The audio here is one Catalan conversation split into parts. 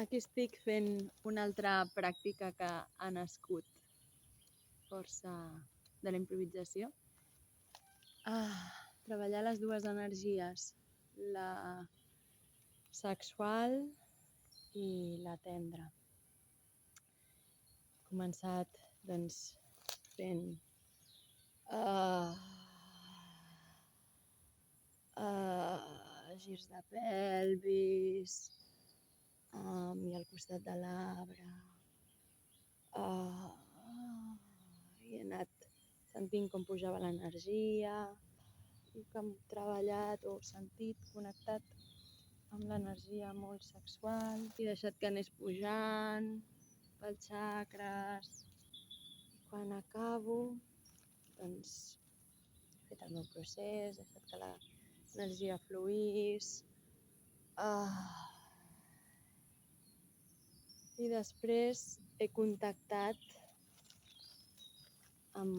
Aquí estic fent una altra pràctica que ha nascut força de la improvisació. Treballar les dues energies, la sexual i la tendra. He començat fent girs de pelvis i al costat de l'arbre. I he anat sentint com pujava l'energia i que hem treballat o sentit connectat amb l'energia molt sexual i deixat que anés pujant pels xacres. I quan acabo, doncs, he fet el meu procés, he deixat que l'energia fluís. I després he contactat amb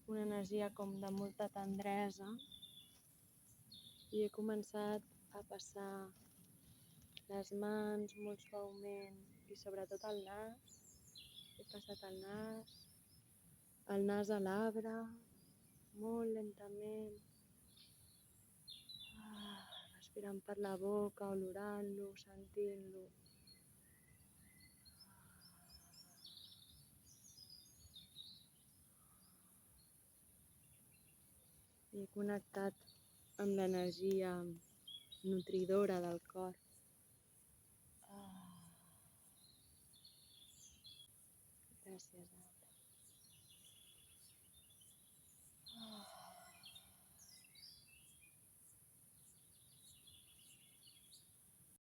una energia com de molta tendresa i he començat a passar les mans molt suaument i sobretot el nas. He passat el nas a l'arbre, molt lentament, respirant per la boca, olorant-lo, sentint-lo. I he connectat amb l'energia nutridora del cor. Gràcies,